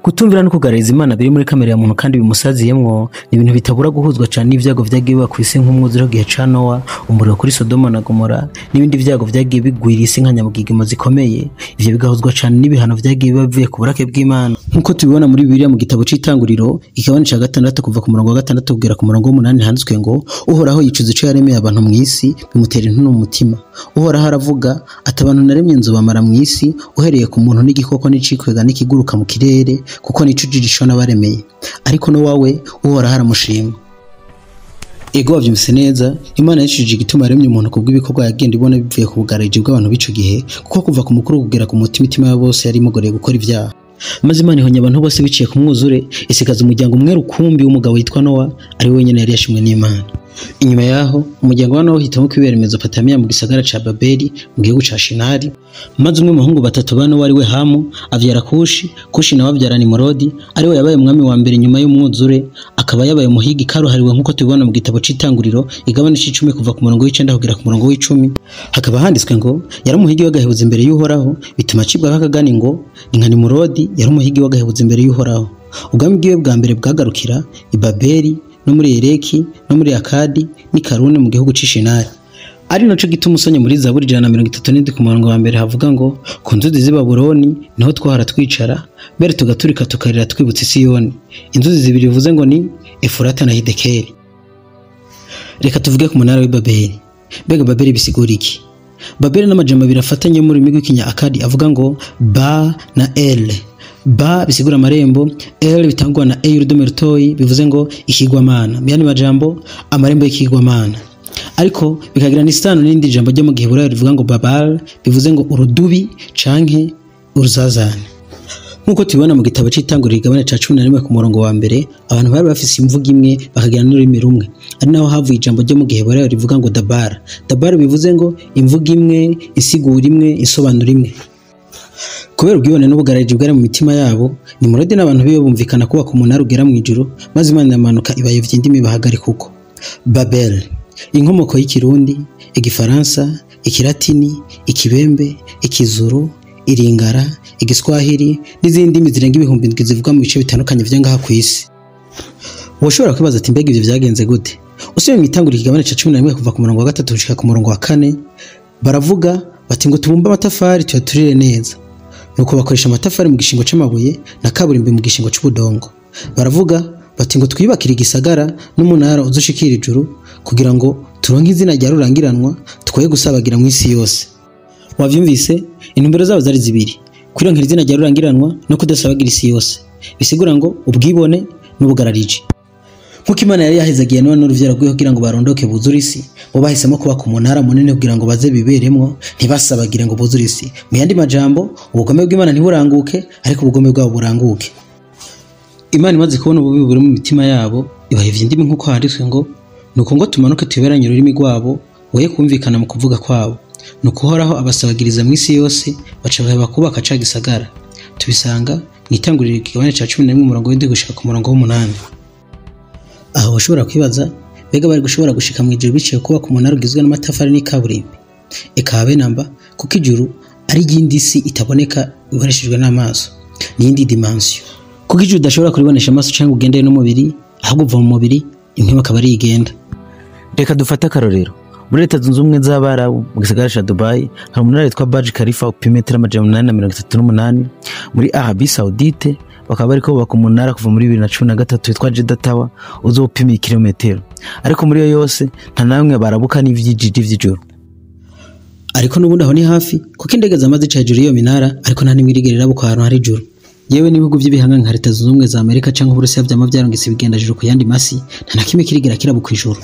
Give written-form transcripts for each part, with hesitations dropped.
Kutumvira no kugareza Imana biri muri kamere ya muntu kandi bimusaziyemwo ni ibintu bitabura guhuzwa cyane n'ivyago vyagiye biba kwisi nk'umwuzuro gihe ca Nowa, umuriro kuri Sodoma na Gomora n'ibindi vyago vyagiye bigwira isi nka nyamugigimo zikomeye. Ivyo bigahuzwa cyane n'ibihano vyagiye bibavuye ku burake bw'Imana nkuko tubibona muri Bibiliya mu gitabo c'Itanguriro ikabani ca 6 kuva ku murongo wa 6 kugera ku murongo wa 8 handitswe ngo uhoraho yicuza ico yaremeye abantu mu isi bimutera intu n'umutima. Uhoraho aravuga ati abantu naremye nzobamara mu isi uhereye ku muntu n'igikoko n'icikwega n'ikiguruka mu kirere kuko nicujijisho nabaremeye, ariko no wawe uhora haramushima. Ego wavyumvise neza, Imana yicujije igituma yaremye umuntu kubw'ibikorwa yagenda ibona bivuye ku bugarije bw'abantu b'ico gihe, kuko kuva ku mukuru kugera ku mutima ya bose yari imugoreye gukora ivyaha. Maze Imana ihonye abantu bose biciye ku mwuzure, isigaza umuryango umwe rukumbi w'umugabo witwa Nowa, ari wenyene yari yashimwe n'Imana. Inyuma yaho umuryango wa Nowa hitamo kwibera Mesopotamiya mu gisagara ca Babeli mu gihugu ca Shinari, maze umwe muhungu batatu ba Nowa ari we Hamu avyara Kushi, Kushi nawe avyara Nimurodi ari we yabaye umwami wa mbere nyuma y'umwuzure, akaba yabaye umuhigi karuhariwe nkuko tubibona mu gitabo c'Itanguriro igabane c'10 kuva ku murongo w'9 kugera ku murongo w'10. Hakaba handitswe ngo yari umuhigi w'agahebuza imbere y'Uhoraho, bituma acibwa akagani ngo inka Nimurodi yari umuhigi w'agahebuza imbere y'Uhoraho. Ubwami bwiwe bwa mbere bwagarukira i Babeli no muri Ereki no muri Akadi ni Karune mu gihugu c'Ishinari. Ari naco gituma usonye muri Zaburi 137 ku murongo wa mbere havuga ngo ku nzuzi z'i Babuloni niho twahora twicara, bere tugaturika tukarira twibutse Siyoni. Inzuzi zibiri bivuze ngo ni Efurata na Hidekeli. Reka tuvuge ku munara w'i Babeli. Mbega Babeli bisigura iki? Babeli n'amajambo birafatanye muri migwi kinya Akadi avuga ngo ba na el. Ba bisigura amarembo, el bitangwa na eyurudome rutoyi bivuze ngo ikigwamana. Myani majambo amarembo y'ikigwamana. Ariko bikagira n'isano n'indi jambo ryo mu Giheburayo rivuga ngo Babal bivuze ngo urudubi canke uruzazane. Nkuko tubibona mu gitabo c'Itanguriro igabane ca 11 ku murongo wa mbere, abantu bari bafise imvugo imwe bakagira n'ururimi rumwe. Ari naho havuye ijambo ryo mu Giheburayo rivuga ngo Dabar. Dabar bivuze ngo imvugo imwe, isigura imwe, isobanura imwe. Kubera ubwibone n'ubugararije bwari mu mitima yabo, Nimurodi n'abantu biwe bumvikana kubaka umunara ugera mu ijuru, maze Imana yamanuka ibayevye indimi bahagarika uko. Babel, inkomoko y'ikirundi, igifaransa, ikilatini, ikibembe, ikizuru, iringara, igiswahili n'izindi ndimi zirenga ibihumbi ndwi zivuga mu bice bitandukanye vyo ngaha ku isi. Woshobora kwibaza ati mbega ivyo vyagenze gute? Usubiye mu Itanguriro igabane ca 11 kuva ku murongo wa 3 gushika ku murongo wa 4, baravuga bati ngo tubumba amatafari tuyaturire neza. Nuko bakoresha amatafari mu gishingo c'amabuye na kaburimbi mu gishingo c'ubudongo. Baravuga bati ngo twibakire igisagara n'umunara uzushikira ijuru kugira ngo turonke izina rya rurangiranwa twoye gusabagira mu isi yose. Wavyumvise, intumbero zabo zari zibiri: kwironkera izina rya rurangiranwa no kudasabagira isi yose. Bisigura ngo ubwibone n'ubugararije. Nkuko Imana yari yahezagiye Nowa n'uruvyaro rwiwe kugira ngo barondoke buzura isi, bo bahisemo kubaka umunara munini kugira ngo baze biberemwo ntibasabagire ngo buzura isi. Mu yandi majambo, ubugome bw'Imana ntiburanguke, ariko ubugome bwabo buranguke. Imana imaze kubona ububi buri mu mitima yabo, ibahevye indimi nkuko handitswe ngo nuko ngo tumanuke tuberanye ururimi rwabo, woye kumvikana mu kuvuga kwabo. Nuko Uhoraho abasabagiriza mu isi yose, baca baheba kubaka ca gisagara. Tubisanga mu Itanguriro igabane ca 11 umurongo w'indwi gushika ku murongo w'8. Aho ushobora kwibaza, mbega bari gushobora gushika mu ijuru biciye kubaka umunara ugizwe n'amatafari n'ikaburimbi? Eka habe namba, kuko ijuru ari iyindi si itaboneka iboreshejwe n'amaso, n'iyindi dimension. Kuko ijuru udashobora kuribonesha amaso cyangwa ugendeye n'umubiri, ahubwo uva mu mubiri, impwemu akaba ari igenda. Reka dufate akarorero. Muri Leta Zunze Ubumwe z'Abarabu mu gisagara ca Dubai hari umunara witwa Burj Khalifa upima metero 838. Muri Arabie Saoudite bakaba bariko bubaka umunara kuva muri 2013 witwa Jeddah Tower uzopima kilometero. Ariko muri yo yose nta namwe barabuka n'ivyijiji vy'ijuru. Ariko n'ubundi aho ni hafi kuko indege zamaze ca hejuru iyo minara, ariko nta nimwe irigerera buko ahantu hari ijuru. Yewe n'ibihugu by'ibihanga nka Leta Zunze Ubumwe za Amerika canke Uburusiya vyama vyarongese bigenda juru ku yandi masi, nta nakimwe kirigera kirabuka ijuru.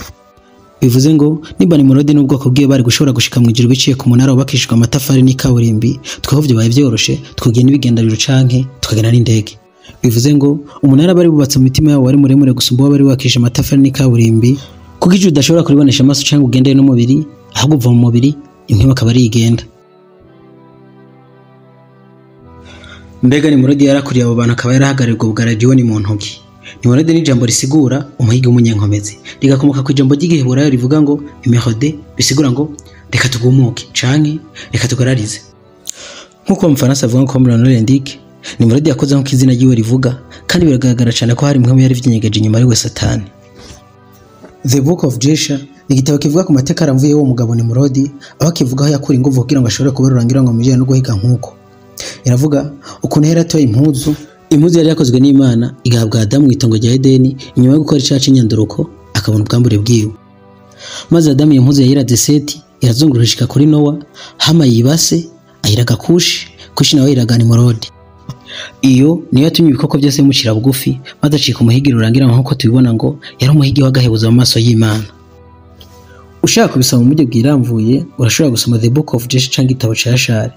Bivuze ngo nimba Nimurodi n'ubwoko bwiwe bari gushobora gushika mu ijuru biciye ku munara wubakishijwe amatafari n'ikaburimbi, twahovye baye vyoroshe twogenda ibigendariro canke tukagenda n'indege. Bivuze ngo umunara bari bubatse mu mitima yabo wari muremure gusumba bari wubakishije amatafari n'ikaburimbi, kuko ijuru udashobora kuribonesha amaso canke ugendeye n'umubiri, ahubwo uva mu mubiri, impwemu akaba ari igenda. Mbega Nimurodi yarakuriye abo bantu akaba yarahagarirwa ubugararije ni mu ntoki. Nimurodi ni jambo risigura umuhigi w'umunyenkomezi, rigakomoka ku jambo ry'Igiheburayo rivuga ngo Imehode, bisigura ngo reka tugumuke canke reka tugararize. Nkuko mu Faransa avuga ko Moulin Olympique, Nimurodi yakoze nk'uko izina ryiwe rivuga, kandi biragaragara cyane ko hari imwe yari vyinyegeje inyuma ari we Satani. The Book of Jesha ni igitabo kivuga ku mateka aramvuye wo mugabo Nimurodi, aho kivuga aho yakura ingufu kugira ngo ashobore kubarurangira ngo mujye no guhiga nkuko. Iravuga ukuntu hera atoye impuzu yari yakozwe n'Imana igahabwa Adamu mu itongo rya Edeni inyuma yo gukora icyaha cy'inyanduruko akabona ubwambure bwiwe. Maze Adamu iyo mpuzu yayiraze Seti irazungurishika kuri Nowa, Hama yibase ayiraga Kushi nawe yiraga Nimurodi. Iyo niyo yatumye ibikoko byose bimucira bugufi maze acika umuhigi rurangira nkuko tubibona ngo yari umuhigi wagahebuza mu maso y'Imana. Ushaka kubisoma mu buryo bwiramvuye urashobora gusoma The Book of Jesha cyangwa igitabo cya Yashari.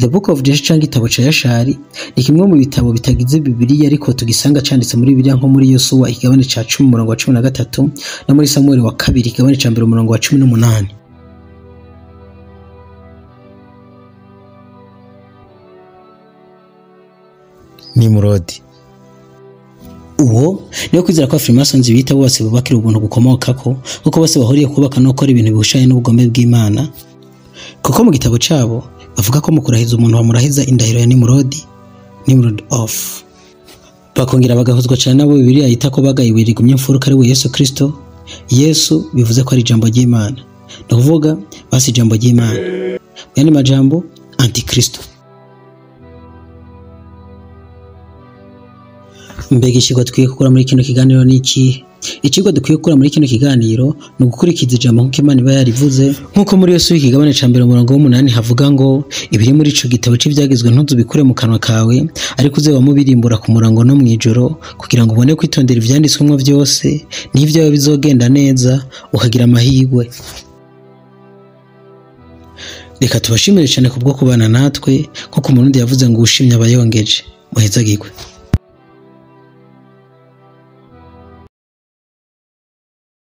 The Book of Jesha cyangwa igitabo cya Yashari ni kimwe mu bitabo bitagize Bibiliya ariko tugisanga cyanditse muri Bibiliya nko muri Yosuwa ikigabane cya 10:13 no muri Samuel wa 2 ikigabane cya 1:18. Nimurodi uwo niyo kwizera kwa Freemasons bita bose bubakira ubuntu gukomokako kuko bose bahuriye kubaka no gukora ibintu bihushanye n'ubugome bw'Imana. Kuko mu gitabo cyabo bavuga ko mu kurahiza umuntu bamurahiza indahiro ya Nimurodi, Nimrod off. Bakongera bagahuzwa cyane nabo Bibiliya yita ko bagayiwe rigumye mfuruka ari we Yesu Kristo. Yesu bivuze ko ari ijambo ry'Imana, no kuvuga basi ijambo ry'Imana, yani majambo antikristo. Mbega ikigwa dukwiye gukora muri kino kiganiro niki? Ikigwa dukwiye gukora muri kino kiganiro no gukurikiza ijambo nk'uko Imana iba yarivuze, nk'uko muri Yesu ikigabane cya 1:8 havuga ngo ibiri muri ico gitabo cy'ibyagizwe ntuzu bikure mu kanwa kawe, ariko uze wamubirimbura ku murango no mwijoro kugira ngo ubone kwitondera ivyanditswemo byose n'ivyo bizogenda neza ukagira amahirwe. Reka tubashimire cyane kubwo kubana natwe, nk'uko umurundi yavuze ngo ushimye abayongeje. Muhezagirwe.